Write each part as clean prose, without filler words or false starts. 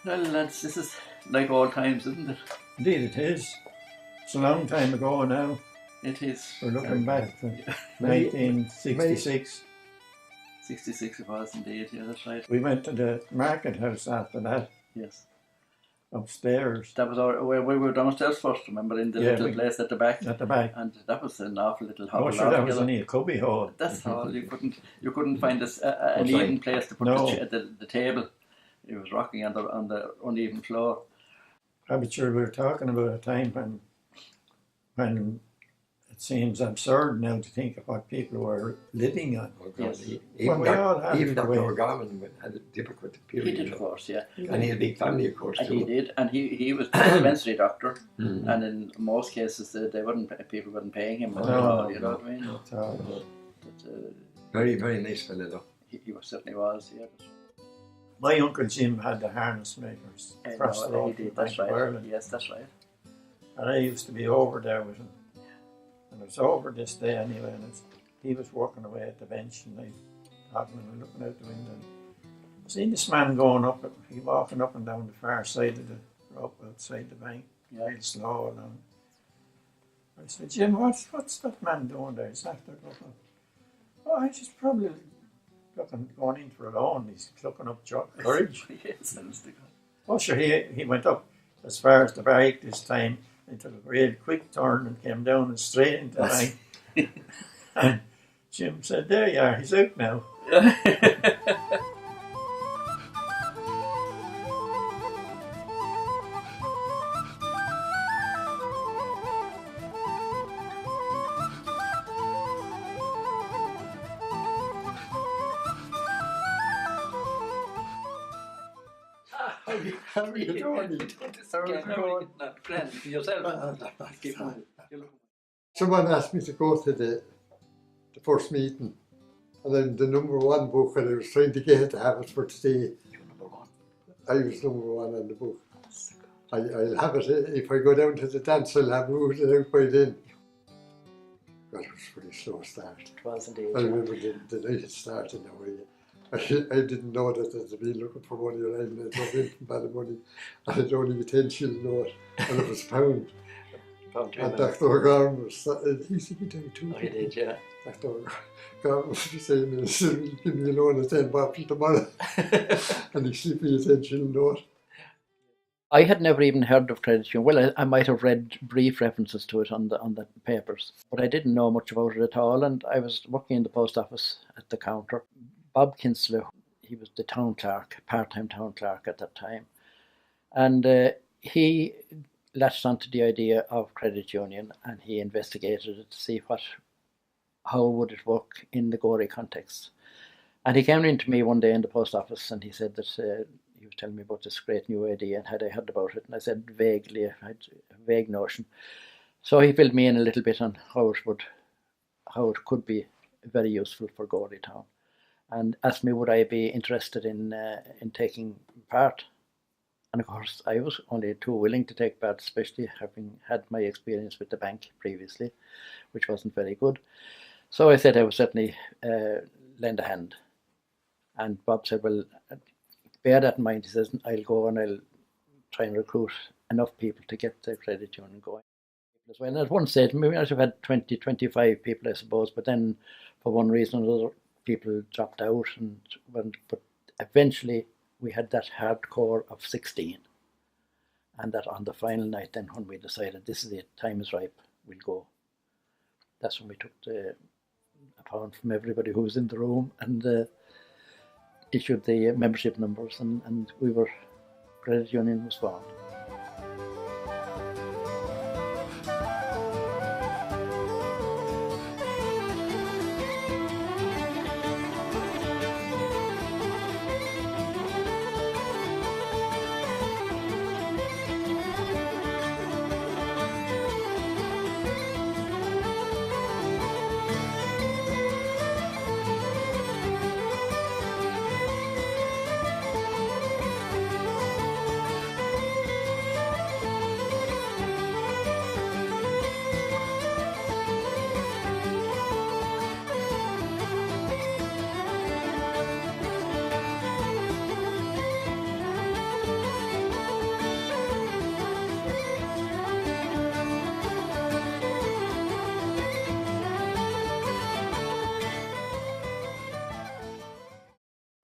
Well, lads, this is like old times, isn't it? Indeed it is. It's a long time ago now. It is. We're looking back to 1966. 66 it was indeed, yeah, that's right. We went to the market house after that, Yes. upstairs. That was we were downstairs first, remember, in the little place at the back. At the back. And that was an awful little hovel. Oh, sure, that was only a cubby hole. That's all. You couldn't find an even place to put the table. It was rocking on the uneven floor. I'm sure we were talking about a time when it seems absurd now to think of what people were living on. Oh God, Yes. even Dr. Gorman had a difficult period. He did, of course, yeah. And he had a big family, of course, and too. He did, and he was a dispensary doctor, and in most cases people weren't paying him at all, you know what I mean? But, very, very nice fellow, though. He certainly was, yeah. My Uncle Jim had the harness makers across the road. He did, that's right. Ireland. Yes, that's right. And I used to be over there with him. And I was over this day anyway, and he was working away at the bench, and I was looking out the window. I seen this man going up, he walking up and down the far side of the road outside the bank, real slow along. I said, Jim, what's that man doing there? He's after looking. Oh, he's just probably going in for a loan. He's looking up courage. Yes, oh, sure, he went up as far as the barrack this time. He took a real quick turn and came down and straight into the bank. And Jim said, there you are, he's out now. How are you doing? Someone asked me to go to the first meeting, and then the number one book, and I was trying to get to have it for today. You're number one. I was number one on the book. I'll have it, if I go down to the dance, I'll have moved it out by then. God, it was a pretty slow start. It was indeed. I remember the night it started now. I didn't know that I'd be looking for money, or I'd drove in from bad money, and I'd only be 10 shilling note, and it was £1. And Dr. Gorman was, he said, you do too. Oh, he did, yeah. Dr. Gorman was saying, he said, give me a loan of 10 bottles tomorrow, and he slipped me a 10 shilling note. I had never even heard of credit union. Well, I might have read brief references to it on the papers, but I didn't know much about it at all. And I was working in the post office at the counter. Bob Kinsley, he was the town clerk, part-time town clerk at that time, and he latched onto the idea of credit union, and he investigated it to see how would it work in the Gorey context. And he came in to me one day in the post office, and he said that he was telling me about this great new idea, and had I heard about it, and I said vaguely, I had a vague notion. So he filled me in a little bit on how it could be very useful for Gorey town, and asked me would I be interested in taking part. And of course I was only too willing to take part, especially having had my experience with the bank previously, which wasn't very good. So I said I would certainly lend a hand. And Bob said, well, bear that in mind. He says, I'll go and I'll try and recruit enough people to get the credit union going as well. And at one stage, maybe I should have had 20, 25 people, I suppose, but then for one reason or another, people dropped out, but eventually we had that hardcore of 16, and that on the final night then when we decided this is it, time is ripe, we'll go. That's when we took a pound from everybody who was in the room and issued the membership numbers, and credit union was formed.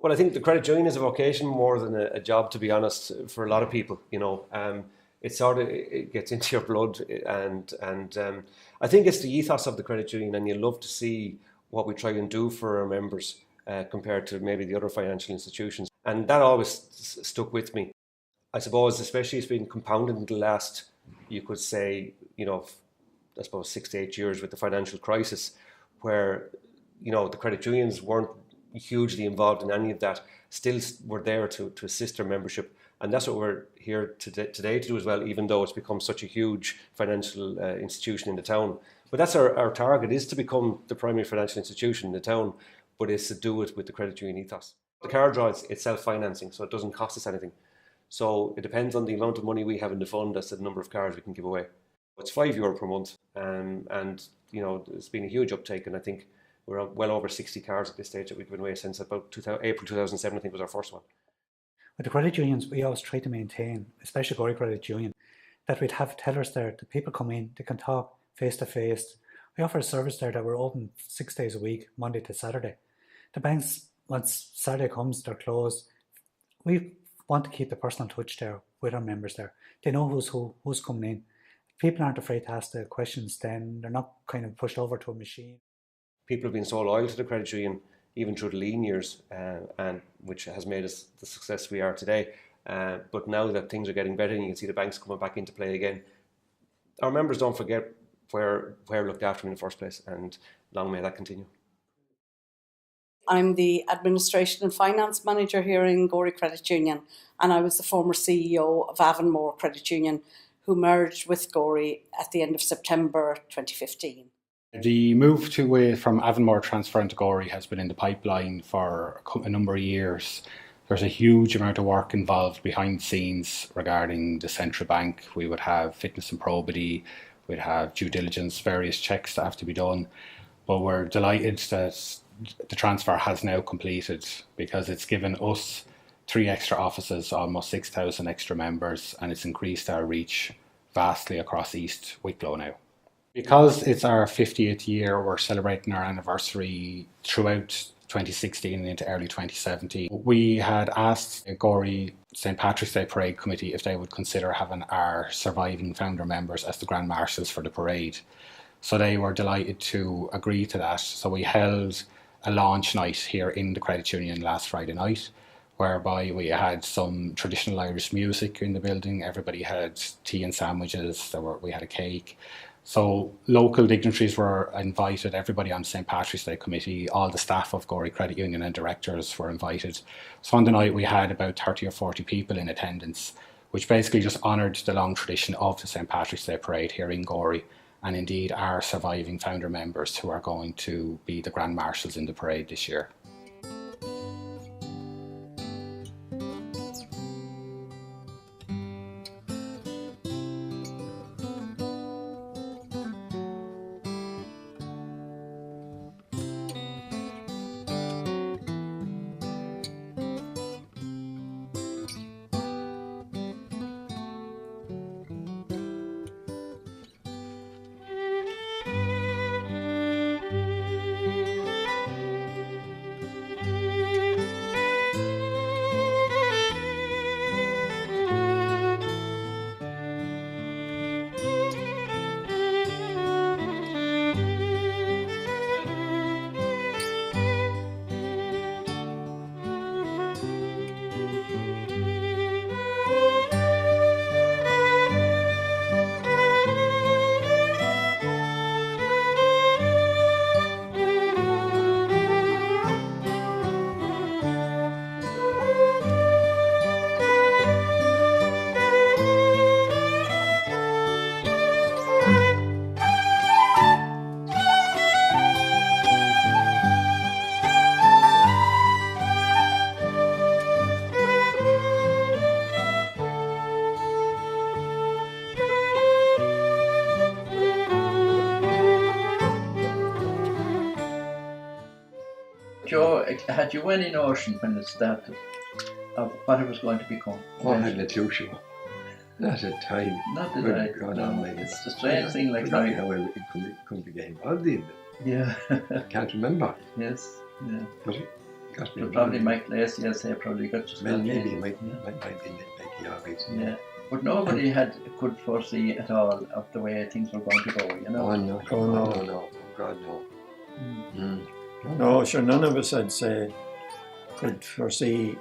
Well, I think the credit union is a vocation more than a job, to be honest, for a lot of people. It gets into your blood, and I think it's the ethos of the credit union, and you love to see what we try and do for our members compared to maybe the other financial institutions, and that always stuck with me. I suppose, especially it's been compounded in the last, you could say, I suppose 6 to 8 years with the financial crisis, where the credit unions weren't hugely involved in any of that, still were there to assist their membership. And that's what we're here today to do as well, even though it's become such a huge financial institution in the town. But that's our target, is to become the primary financial institution in the town, but it's to do it with the credit union ethos. The car draw, it's self-financing, so it doesn't cost us anything. So it depends on the amount of money we have in the fund as to the number of cars we can give away. It's €5 per month, and there's been a huge uptake, and I think we're well over 60 cars at this stage that we've given away since about April 2007, I think was our first one. With the credit unions, we always try to maintain, especially Gorey Credit Union, that we'd have tellers there, that people come in, they can talk face to face. We offer a service there that we're open 6 days a week, Monday to Saturday. The banks, once Saturday comes, they're closed. We want to keep the personal touch there with our members there. They know who's coming in. People aren't afraid to ask the questions then. They're not kind of pushed over to a machine. People have been so loyal to the credit union, even through the lean years, and which has made us the success we are today. But now that things are getting better and you can see the banks coming back into play again, our members don't forget where looked after them in the first place, and long may that continue. I'm the Administration and Finance Manager here in Gorey Credit Union, and I was the former CEO of Avonmore Credit Union, who merged with Gorey at the end of September 2015. The move from Avonmore transferring to Gorey has been in the pipeline for a number of years. There's a huge amount of work involved behind the scenes regarding the central bank. We would have fitness and probity, we'd have due diligence, various checks that have to be done. But we're delighted that the transfer has now completed, because it's given us 3 extra offices, almost 6,000 extra members, and it's increased our reach vastly across East Wicklow now. Because it's our 50th year, we're celebrating our anniversary throughout 2016 and into early 2017. We had asked Gorey St. Patrick's Day Parade Committee if they would consider having our surviving founder members as the Grand Marshals for the parade. So they were delighted to agree to that. So we held a launch night here in the credit union last Friday night, whereby we had some traditional Irish music in the building. Everybody had tea and sandwiches. We had a cake. So local dignitaries were invited, everybody on the St. Patrick's Day Committee, all the staff of Gorey Credit Union and directors were invited. So on the night we had about 30 or 40 people in attendance, which basically just honoured the long tradition of the St. Patrick's Day Parade here in Gorey, and indeed our surviving founder members who are going to be the Grand Marshals in the parade this year. Joe, had you any notion when it started of what it was going to become? I hadn't a clue, sure. Not a time. Not that I. No, it's a strange thing like that. that. How it come to get involved in it. Yeah. Can't remember. Yes. Yeah. But Got me Probably wrong. Mike Lacey, I'd say, probably got just Well, about maybe in. it might be like the average. Yeah. But nobody could foresee at all of the way things were going to go, you know. Oh no! Oh, no. Oh God, no! Mm. No, sure, none of us, I'd say, could foresee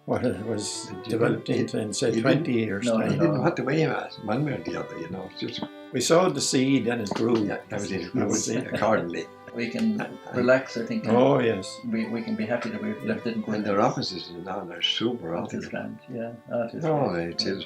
what it was developed into in, say, you 20 years' No, I time. didn't know what the way one way or the other, you know. It's just We sowed the seed and it grew. yeah, that was it. That was it. Accordingly, We can relax, I think. Oh, yes. We can be happy that we've left it in good and their hands. offices and all are super That is offices. grand, yeah. That is No, grand. it's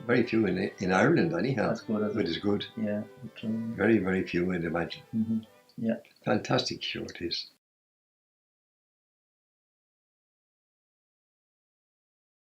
very few in Ireland anyhow. That's good, isn't But it? it's good. Yeah. Very few, I'd imagine. Yeah. Fantastic show it is.